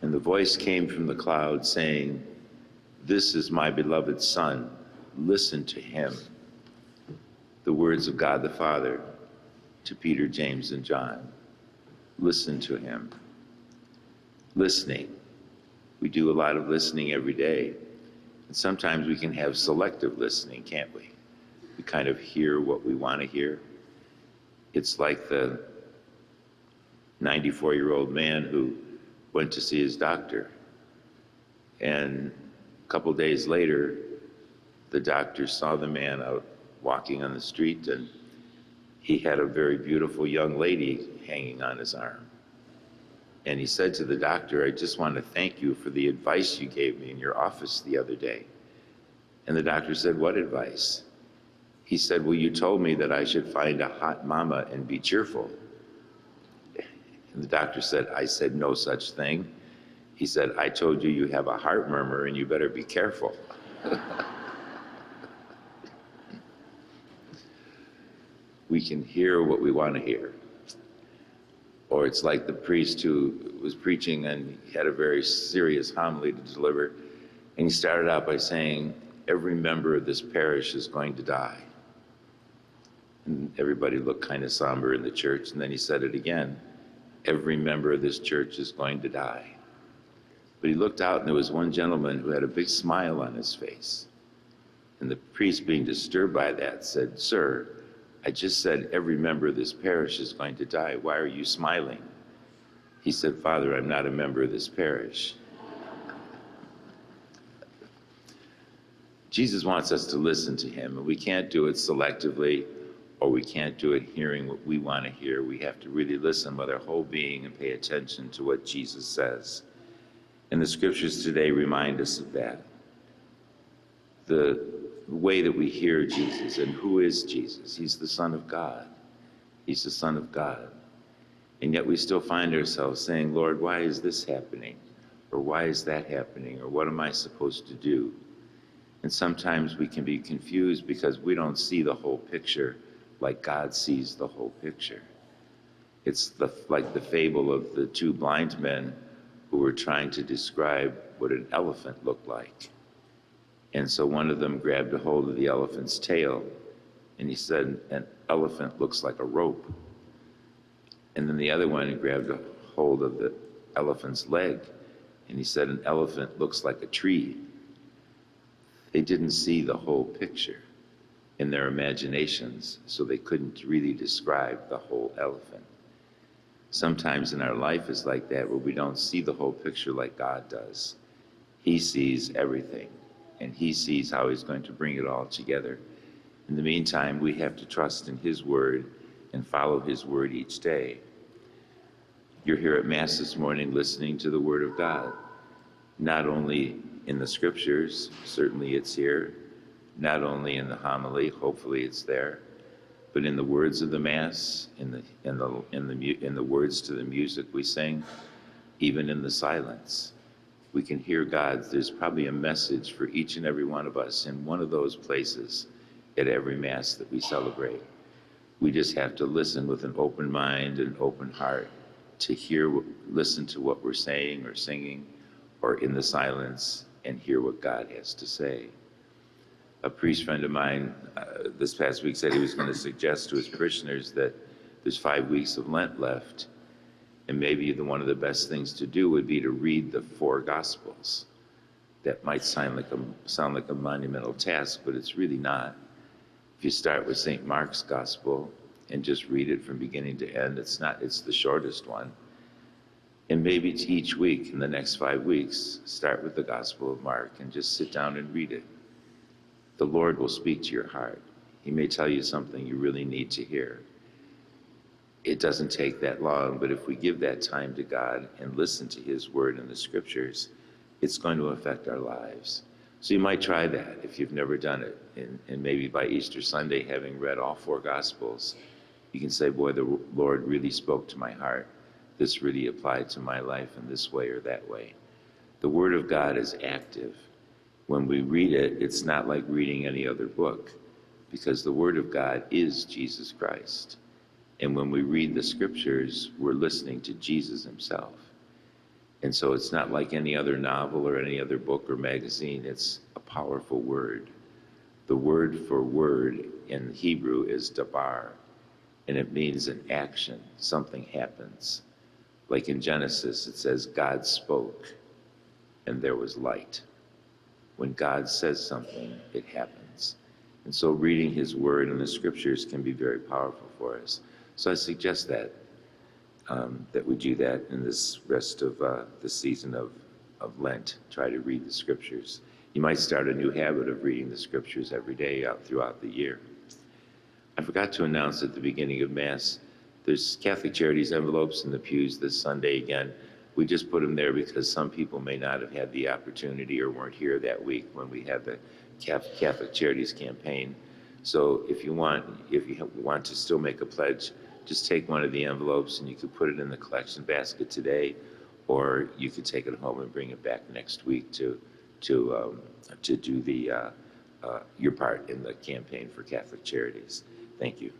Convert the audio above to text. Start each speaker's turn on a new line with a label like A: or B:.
A: And the voice came from the cloud saying, "This is my beloved Son, listen to him." The words of God the Father to Peter, James, and John. Listen to him. Listening. We do a lot of listening every day. And sometimes we can have selective listening, can't we? We kind of hear what we want to hear. It's like the 94-year-old man who went to see his doctor. And a couple days later, the doctor saw the man out walking on the street, and he had a very beautiful young lady hanging on his arm. And he said to the doctor, "I just want to thank you for the advice you gave me in your office the other day." And the doctor said, "What advice?" He said, "Well, you told me that I should find a hot mama and be cheerful." And the doctor said, "I said no such thing." He said, "I told you you have a heart murmur and you better be careful." We can hear what we want to hear. Or it's like the priest who was preaching and he had a very serious homily to deliver. And he started out by saying, "Every member of this parish is going to die." And everybody looked kind of somber in the church. And then he said it again, "Every member of this church is going to die." But he looked out and there was one gentleman who had a big smile on his face. And the priest, being disturbed by that, said, "Sir, I just said every member of this parish is going to die. Why are you smiling?" He said, "Father, I'm not a member of this parish." Jesus wants us to listen to him, and we can't do it selectively, or we can't do it hearing what we want to hear. We have to really listen with our whole being and pay attention to what Jesus says. And the scriptures today remind us of that. The way that we hear Jesus. And who is Jesus? He's the Son of God. He's the Son of God. And yet we still find ourselves saying, "Lord, why is this happening? Or why is that happening? Or what am I supposed to do?" And sometimes we can be confused because we don't see the whole picture like God sees the whole picture. It's like the fable of the two blind men who were trying to describe what an elephant looked like. And so one of them grabbed a hold of the elephant's tail, and he said, "An elephant looks like a rope." And then the other one grabbed a hold of the elephant's leg, and he said, "An elephant looks like a tree." They didn't see the whole picture in their imaginations, so they couldn't really describe the whole elephant. Sometimes in our life is like that, where we don't see the whole picture like God does. He sees everything. And he sees how he's going to bring it all together. In the meantime, we have to trust in his word and follow his word each day. You're here at Mass this morning listening to the word of God, not only in the scriptures, certainly it's here, not only in the homily, hopefully it's there, but in the words of the Mass, in the words to the music we sing, even in the silence. We can hear God. There's probably a message for each and every one of us in one of those places at every Mass that we celebrate. We just have to listen with an open mind and open heart to listen to what we're saying or singing, or in the silence and hear what God has to say. A priest friend of mine this past week said he was going to suggest to his parishioners that there's 5 weeks of Lent left. And maybe one of the best things to do would be to read the 4 Gospels. That might sound like a monumental task, but it's really not. If you start with St. Mark's Gospel and just read it from beginning to end, it's the shortest one. And maybe each week in the next 5 weeks, start with the Gospel of Mark and just sit down and read it. The Lord will speak to your heart. He may tell you something you really need to hear. It doesn't take that long, but if we give that time to God and listen to his word in the scriptures, it's going to affect our lives. So you might try that if you've never done it. And maybe by Easter Sunday, having read all 4 Gospels, you can say, "Boy, the Lord really spoke to my heart. This really applied to my life in this way or that way." The word of God is active. When we read it, it's not like reading any other book, because the word of God is Jesus Christ. And when we read the scriptures, we're listening to Jesus himself. And so it's not like any other novel or any other book or magazine. It's a powerful word. The word for word in Hebrew is dabar, and it means an action. Something happens. Like in Genesis, it says God spoke, and there was light. When God says something, it happens. And so reading his word in the scriptures can be very powerful for us. So I suggest that we do that in this rest of the season of Lent. Try to read the scriptures. You might start a new habit of reading the scriptures every day throughout the year. I forgot to announce at the beginning of Mass, there's Catholic Charities envelopes in the pews this Sunday again. We just put them there because some people may not have had the opportunity or weren't here that week when we had the Catholic Charities campaign. So if you want to still make a pledge, just take one of the envelopes and you could put it in the collection basket today, or you could take it home and bring it back next week to do your part in the campaign for Catholic Charities. Thank you.